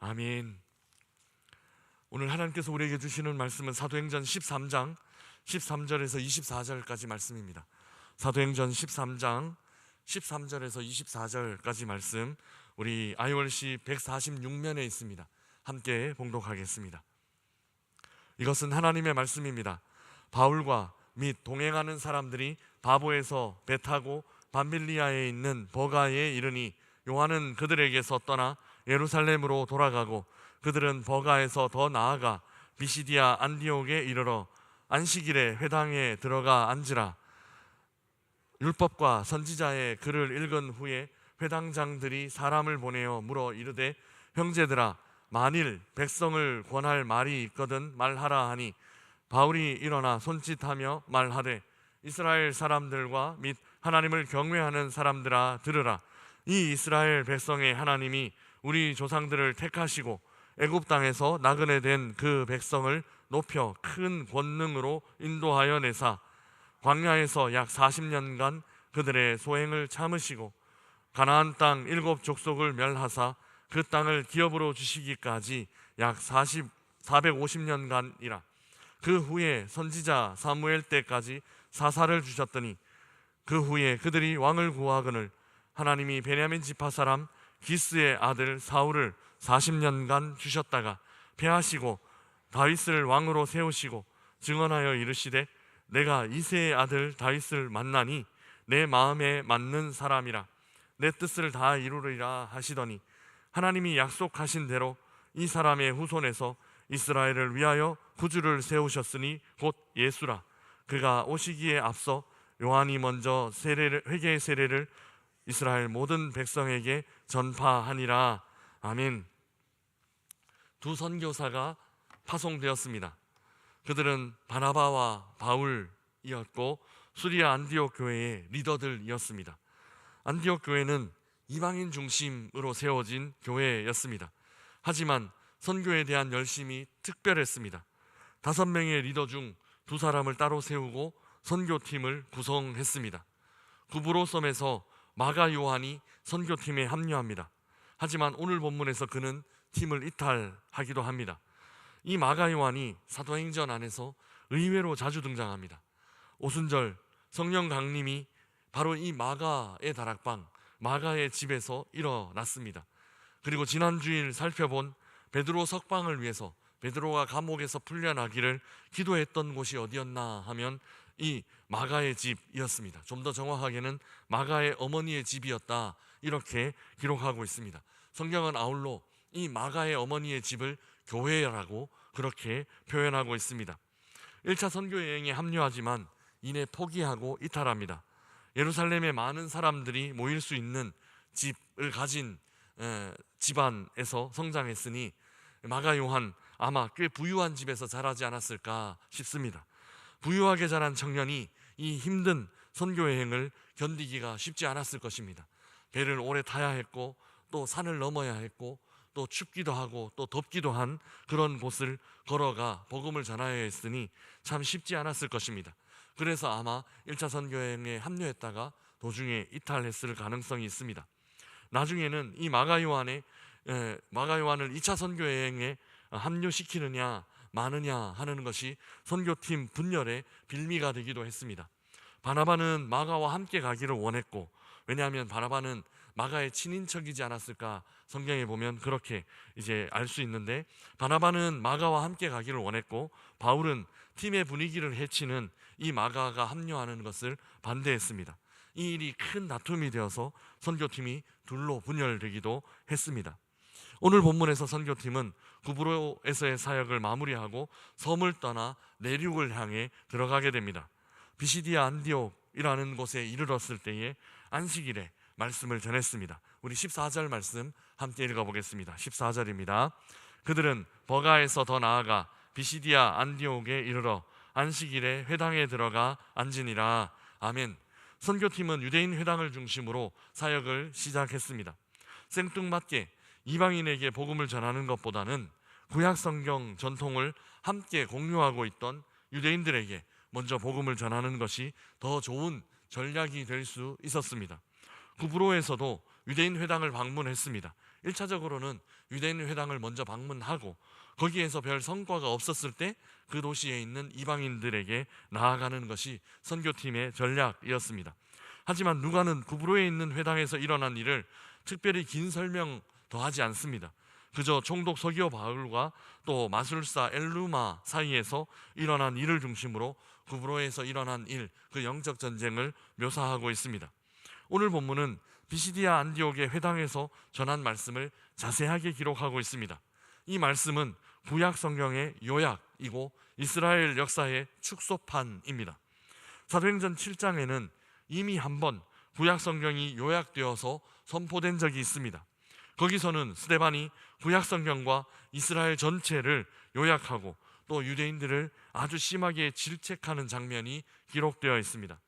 아멘. 오늘 하나님께서 우리에게 주시는 말씀은 사도행전 13장 13절에서 24절까지 말씀입니다. 사도행전 13장 13절에서 24절까지 말씀, 우리 IORC 146면에 있습니다. 함께 봉독하겠습니다. 이것은 하나님의 말씀입니다. 바울과 및 동행하는 사람들이 바보에서 배 타고 밤빌리아에 있는 버가에 이르니 요한은 그들에게서 떠나 예루살렘으로 돌아가고, 그들은 버가에서 더 나아가 비시디아 안디옥에 이르러 안식일에 회당에 들어가 앉으라. 율법과 선지자의 글을 읽은 후에 회당장들이 사람을 보내어 물어 이르되, 형제들아, 만일 백성을 권할 말이 있거든 말하라 하니, 바울이 일어나 손짓하며 말하되, 이스라엘 사람들과 및 하나님을 경외하는 사람들아 들으라. 이 이스라엘 백성의 하나님이 우리 조상들을 택하시고 애굽 땅에서 나그네 된 그 백성을 높여 큰 권능으로 인도하여 내사 광야에서 약 40년간 그들의 소행을 참으시고 가나안 땅 7족속을 멸하사 그 땅을 기업으로 주시기까지 약 450년간이라. 그 후에 선지자 사무엘 때까지 사사를 주셨더니, 그 후에 그들이 왕을 구하거늘 하나님이 베냐민 지파 사람 기스의 아들 사울을 40년간 주셨다가 패하시고 다윗을 왕으로 세우시고 증언하여 이르시되, 내가 이새의 아들 다윗을 만나니 내 마음에 맞는 사람이라 내 뜻을 다 이루리라 하시더니, 하나님이 약속하신 대로 이 사람의 후손에서 이스라엘을 위하여 구주를 세우셨으니 곧 예수라. 그가 오시기에 앞서 요한이 먼저 회개 세례를 이스라엘 모든 백성에게 전파하니라. 아멘. 두 선교사가 파송되었습니다. 그들은 바나바와 바울이었고 수리아 안디옥 교회의 리더들이었습니다. 안디옥 교회는 이방인 중심으로 세워진 교회였습니다. 하지만 선교에 대한 열심이 특별했습니다. 5명의 리더 중 2사람을 따로 세우고 선교팀을 구성했습니다. 구브로섬에서 마가 요한이 선교팀에 합류합니다. 하지만 오늘 본문에서 그는 팀을 이탈하기도 합니다. 이 마가 요한이 사도행전 안에서 의외로 자주 등장합니다. 오순절 성령 강림이 바로 이 마가의 다락방, 마가의 집에서 일어났습니다. 그리고 지난 주일 살펴본 베드로 석방을 위해서 베드로가 감옥에서 풀려나기를 기도했던 곳이 어디였나 하면 이 마가의 집이었습니다. 좀 더 정확하게는 마가의 어머니의 집이었다, 이렇게 기록하고 있습니다. 성경은 아울러 이 마가의 어머니의 집을 교회라고 그렇게 표현하고 있습니다. 1차 선교 여행에 합류하지만 이내 포기하고 이탈합니다. 예루살렘에 많은 사람들이 모일 수 있는 집을 가진 집안에서 성장했으니 마가 요한 아마 꽤 부유한 집에서 자라지 않았을까 싶습니다. 부유하게 자란 청년이 이 힘든 선교 여행을 견디기가 쉽지 않았을 것입니다. 배를 오래 타야 했고 또 산을 넘어야 했고 또 춥기도 하고 또 덥기도 한 그런 곳을 걸어가 복음을 전하여야 했으니 참 쉽지 않았을 것입니다. 그래서 아마 1차 선교 여행에 합류했다가 도중에 이탈했을 가능성이 있습니다. 나중에는 이 마가 요한을 2차 선교 여행에 합류시키느냐 마느냐 하는 것이 선교팀 분열의 빌미가 되기도 했습니다. 바나바는 마가와 함께 가기를 원했고, 왜냐하면 바나바는 마가의 친인척이지 않았을까, 성경에 보면 그렇게 이제 알 수 있는데, 바나바는 마가와 함께 가기를 원했고 바울은 팀의 분위기를 해치는 이 마가가 합류하는 것을 반대했습니다. 이 일이 큰 다툼이 되어서 선교팀이 둘로 분열되기도 했습니다. 오늘 본문에서 선교팀은 구브로에서의 사역을 마무리하고 섬을 떠나 내륙을 향해 들어가게 됩니다. 비시디아 안디옥이라는 곳에 이르렀을 때에 안식일에 말씀을 전했습니다. 우리 14절 말씀 함께 읽어보겠습니다. 14절입니다. 그들은 버가에서 더 나아가 비시디아 안디옥에 이르러 안식일에 회당에 들어가 앉으니라. 아멘. 선교팀은 유대인 회당을 중심으로 사역을 시작했습니다. 생뚱맞게 이방인에게 복음을 전하는 것보다는 구약 성경 전통을 함께 공유하고 있던 유대인들에게 먼저 복음을 전하는 것이 더 좋은 전략이 될 수 있었습니다. 구브로에서도 유대인 회당을 방문했습니다. 1차적으로는 유대인 회당을 먼저 방문하고 거기에서 별 성과가 없었을 때 그 도시에 있는 이방인들에게 나아가는 것이 선교팀의 전략이었습니다. 하지만 누가는 구브로에 있는 회당에서 일어난 일을 특별히 긴 설명 더하지 않습니다. 그저 총독 서기오 바울과 또 마술사 엘루마 사이에서 일어난 일을 중심으로 구브로에서 일어난 일, 그 영적 전쟁을 묘사하고 있습니다. 오늘 본문은 비시디아 안디옥의 회당에서 전한 말씀을 자세하게 기록하고 있습니다. 이 말씀은 구약 성경의 요약이고 이스라엘 역사의 축소판입니다. 사도행전 7장에는 이미 한번 구약 성경이 요약되어서 선포된 적이 있습니다. 거기서는 스데반이 구약 성경과 이스라엘 전체를 요약하고 또 유대인들을 아주 심하게 질책하는 장면이 기록되어 있습니다.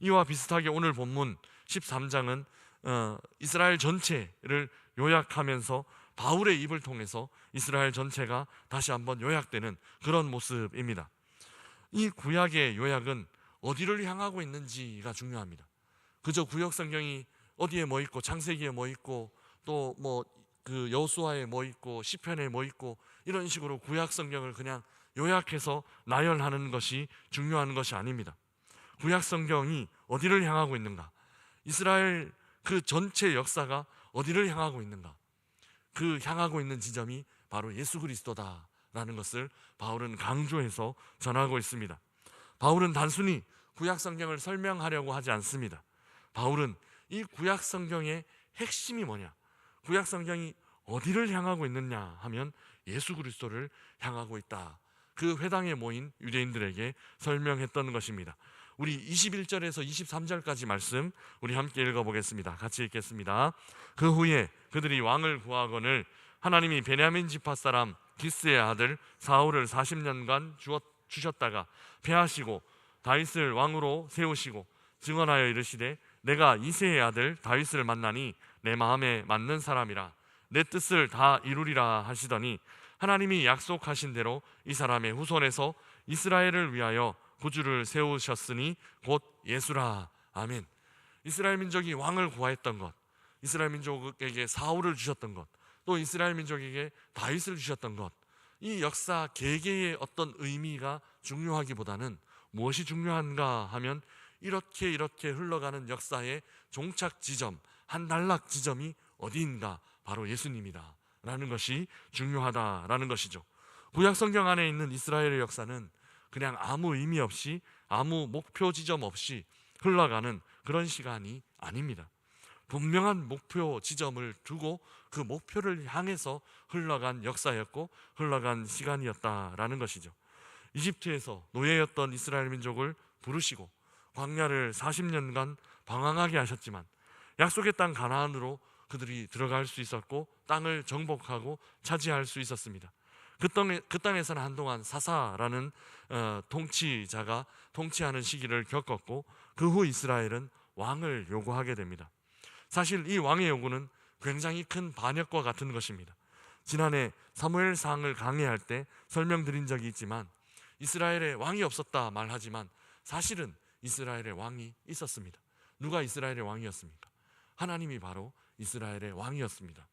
이와 비슷하게 오늘 본문 13장은 이스라엘 전체를 요약하면서 바울의 입을 통해서 이스라엘 전체가 다시 한번 요약되는 그런 모습입니다. 이 구약의 요약은 어디를 향하고 있는지가 중요합니다. 그저 구약 성경이 어디에 뭐 있고 창세기에 뭐 있고 또 뭐 그 여호수아에 뭐 있고 시편에 뭐 있고 이런 식으로 구약 성경을 그냥 요약해서 나열하는 것이 중요한 것이 아닙니다. 구약 성경이 어디를 향하고 있는가? 이스라엘 그 전체 역사가 어디를 향하고 있는가? 그 향하고 있는 지점이 바로 예수 그리스도다라는 것을 바울은 강조해서 전하고 있습니다. 바울은 단순히 구약 성경을 설명하려고 하지 않습니다. 바울은 이 구약 성경의 핵심이 뭐냐? 구약 성경이 어디를 향하고 있느냐 하면 예수 그리스도를 향하고 있다. 그 회당에 모인 유대인들에게 설명했던 것입니다. 우리 21절에서 23절까지 말씀 우리 함께 읽어보겠습니다. 같이 읽겠습니다. 그 후에 그들이 왕을 구하거늘 하나님이 베냐민 지파 사람 기스의 아들 사울을 40년간 주셨다가 패하시고 다윗을 왕으로 세우시고 증언하여 이르시되 내가 이새의 아들 다윗을 만나니 내 마음에 맞는 사람이라 내 뜻을 다 이루리라 하시더니 하나님이 약속하신 대로 이 사람의 후손에서 이스라엘을 위하여 구주를 세우셨으니 곧 예수라. 아멘. 이스라엘 민족이 왕을 구하였던 것, 이스라엘 민족에게 사울을 주셨던 것, 또 이스라엘 민족에게 다윗을 주셨던 것, 이 역사 개개의 어떤 의미가 중요하기보다는 무엇이 중요한가 하면 이렇게 흘러가는 역사의 종착 지점, 한 단락 지점이 어디인가? 바로 예수님이다 라는 것이 중요하다라는 것이죠. 구약 성경 안에 있는 이스라엘의 역사는 그냥 아무 의미 없이 아무 목표 지점 없이 흘러가는 그런 시간이 아닙니다. 분명한 목표 지점을 두고 그 목표를 향해서 흘러간 역사였고 흘러간 시간이었다라는 것이죠. 이집트에서 노예였던 이스라엘 민족을 부르시고 광야를 40년간 방황하게 하셨지만 약속의 땅 가나안으로 그들이 들어갈 수 있었고 땅을 정복하고 차지할 수 있었습니다. 그 땅에서는 한동안 사사라는 통치자가 통치하는 시기를 겪었고 그 후 이스라엘은 왕을 요구하게 됩니다. 사실 이 왕의 요구는 굉장히 큰 반역과 같은 것입니다. 지난해 사무엘상을 강의할 때 설명드린 적이 있지만 이스라엘에 왕이 없었다 말하지만 사실은 이스라엘에 왕이 있었습니다. 누가 이스라엘의 왕이었습니까? 하나님이 바로 이스라엘의 왕이었습니다.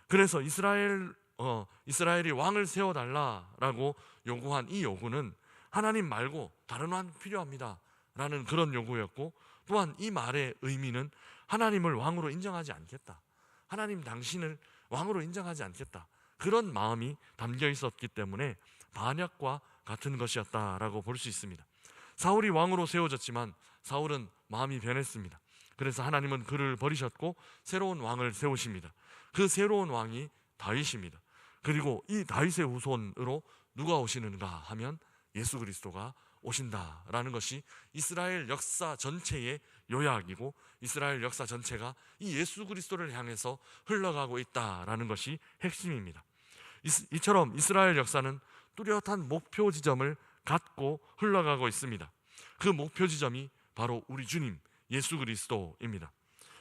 그래서 이스라엘이 왕을 세워달라라고 요구한 이 요구는 하나님 말고 다른 왕 필요합니다 라는 그런 요구였고, 또한 이 말의 의미는 하나님을 왕으로 인정하지 않겠다, 하나님 당신을 왕으로 인정하지 않겠다, 그런 마음이 담겨 있었기 때문에 반역과 같은 것이었다라고 볼 수 있습니다. 사울이 왕으로 세워졌지만 사울은 마음이 변했습니다. 그래서 하나님은 그를 버리셨고 새로운 왕을 세우십니다. 그 새로운 왕이 다윗입니다. 그리고 이 다윗의 후손으로 누가 오시는가 하면 예수 그리스도가 오신다라는 것이 이스라엘 역사 전체의 요약이고 이스라엘 역사 전체가 이 예수 그리스도를 향해서 흘러가고 있다라는 것이 핵심입니다. 이처럼 이스라엘 역사는 뚜렷한 목표 지점을 갖고 흘러가고 있습니다. 그 목표 지점이 바로 우리 주님 예수 그리스도입니다.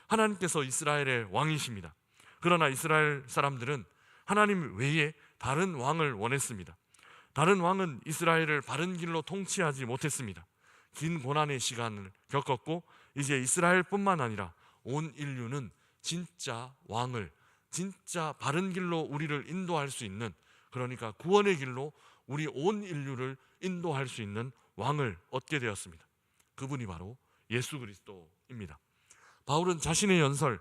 하나님께서 이스라엘의 왕이십니다. 그러나 이스라엘 사람들은 하나님 외에 다른 왕을 원했습니다. 다른 왕은 이스라엘을 바른 길로 통치하지 못했습니다. 긴 고난의 시간을 겪었고 이제 이스라엘뿐만 아니라 온 인류는 진짜 왕을, 진짜 바른 길로 우리를 인도할 수 있는, 그러니까 구원의 길로 우리 온 인류를 인도할 수 있는 왕을 얻게 되었습니다. 그분이 바로 예수 그리스도입니다. 바울은 자신의 연설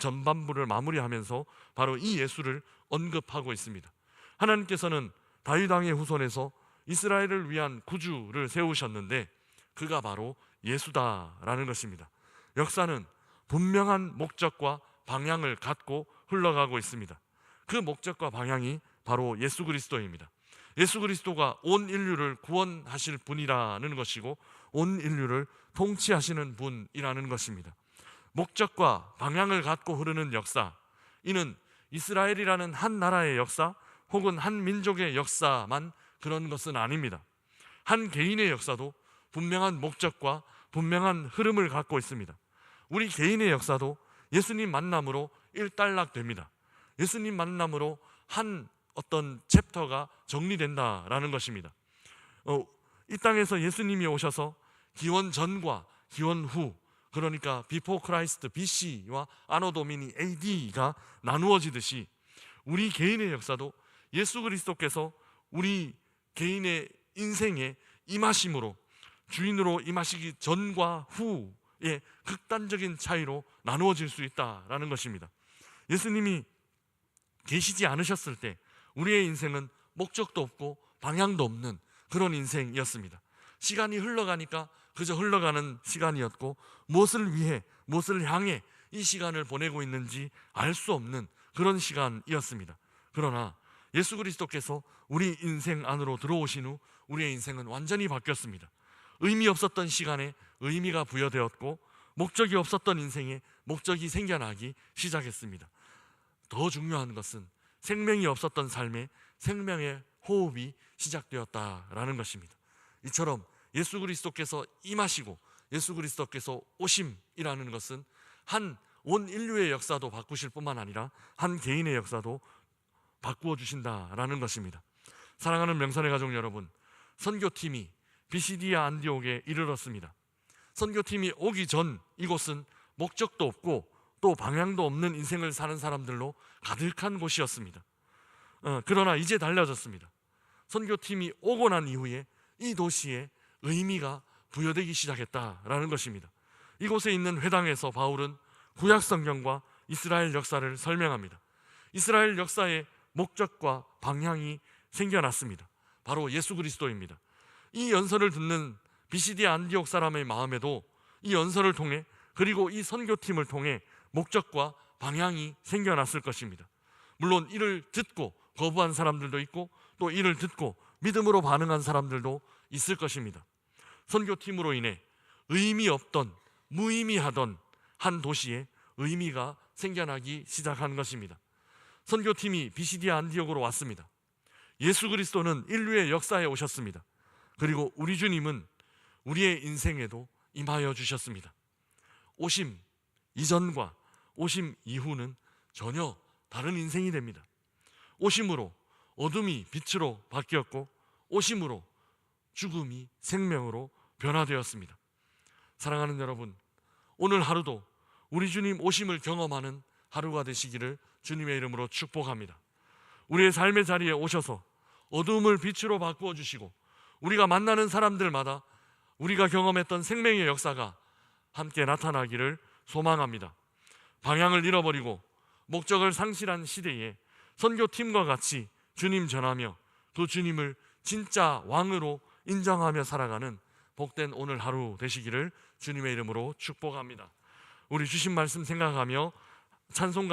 전반부를 마무리하면서 바로 이 예수를 언급하고 있습니다. 하나님께서는 다윗 왕의 후손에서 이스라엘을 위한 구주를 세우셨는데 그가 바로 예수다라는 것입니다. 역사는 분명한 목적과 방향을 갖고 흘러가고 있습니다. 그 목적과 방향이 바로 예수 그리스도입니다. 예수 그리스도가 온 인류를 구원하실 분이라는 것이고 온 인류를 통치하시는 분이라는 것입니다. 목적과 방향을 갖고 흐르는 역사, 이는 이스라엘이라는 한 나라의 역사 혹은 한 민족의 역사만 그런 것은 아닙니다. 한 개인의 역사도 분명한 목적과 분명한 흐름을 갖고 있습니다. 우리 개인의 역사도 예수님 만남으로 일단락됩니다. 예수님 만남으로 한 어떤 챕터가 정리된다라는 것입니다. 이 땅에서 예수님이 오셔서 기원 전과 기원 후, 그러니까 비포 크라이스트 BC와 아노 도미니 AD가 나누어지듯이 우리 개인의 역사도 예수 그리스도께서 우리 개인의 인생에 임하심으로, 주인으로 임하시기 전과 후의 극단적인 차이로 나누어질 수 있다라는 것입니다. 예수님이 계시지 않으셨을 때 우리의 인생은 목적도 없고 방향도 없는 그런 인생이었습니다. 시간이 흘러가니까 그저 흘러가는 시간이었고 무엇을 위해 무엇을 향해 이 시간을 보내고 있는지 알 수 없는 그런 시간이었습니다. 그러나 예수 그리스도께서 우리 인생 안으로 들어오신 후 우리의 인생은 완전히 바뀌었습니다. 의미 없었던 시간에 의미가 부여되었고 목적이 없었던 인생에 목적이 생겨나기 시작했습니다. 더 중요한 것은 생명이 없었던 삶에 생명의 호흡이 시작되었다라는 것입니다. 이처럼 예수 그리스도께서 임하시고 예수 그리스도께서 오심이라는 것은 한 온 인류의 역사도 바꾸실 뿐만 아니라 한 개인의 역사도 바꾸어 주신다라는 것입니다. 사랑하는 명선의 가족 여러분, 선교팀이 비시디아 안디옥에 이르렀습니다. 선교팀이 오기 전 이곳은 목적도 없고 또 방향도 없는 인생을 사는 사람들로 가득한 곳이었습니다. 그러나 이제 달라졌습니다. 선교팀이 오고 난 이후에 이 도시에 의미가 부여되기 시작했다라는 것입니다. 이곳에 있는 회당에서 바울은 구약 성경과 이스라엘 역사를 설명합니다. 이스라엘 역사의 목적과 방향이 생겨났습니다. 바로 예수 그리스도입니다. 이 연설을 듣는 비시디아 안디옥 사람의 마음에도 이 연설을 통해, 그리고 이 선교팀을 통해 목적과 방향이 생겨났을 것입니다. 물론 이를 듣고 거부한 사람들도 있고 또 이를 듣고 믿음으로 반응한 사람들도 있을 것입니다. 선교팀으로 인해 의미 없던, 무의미하던 한 도시에 의미가 생겨나기 시작한 것입니다. 선교팀이 비시디아 안디옥으로 왔습니다. 예수 그리스도는 인류의 역사에 오셨습니다. 그리고 우리 주님은 우리의 인생에도 임하여 주셨습니다. 오심 이전과 오심 이후는 전혀 다른 인생이 됩니다. 오심으로 어둠이 빛으로 바뀌었고 오심으로 죽음이 생명으로 변화되었습니다. 사랑하는 여러분, 오늘 하루도 우리 주님 오심을 경험하는 하루가 되시기를 주님의 이름으로 축복합니다. 우리의 삶의 자리에 오셔서 어둠을 빛으로 바꾸어 주시고 우리가 만나는 사람들마다 우리가 경험했던 생명의 역사가 함께 나타나기를 소망합니다. 방향을 잃어버리고 목적을 상실한 시대에 선교팀과 같이 주님 전하며 그 주님을 진짜 왕으로 인정하며 살아가는 복된 오늘 하루 되시기를 주님의 이름으로 축복합니다. 우리 주신 말씀 생각하며 찬송가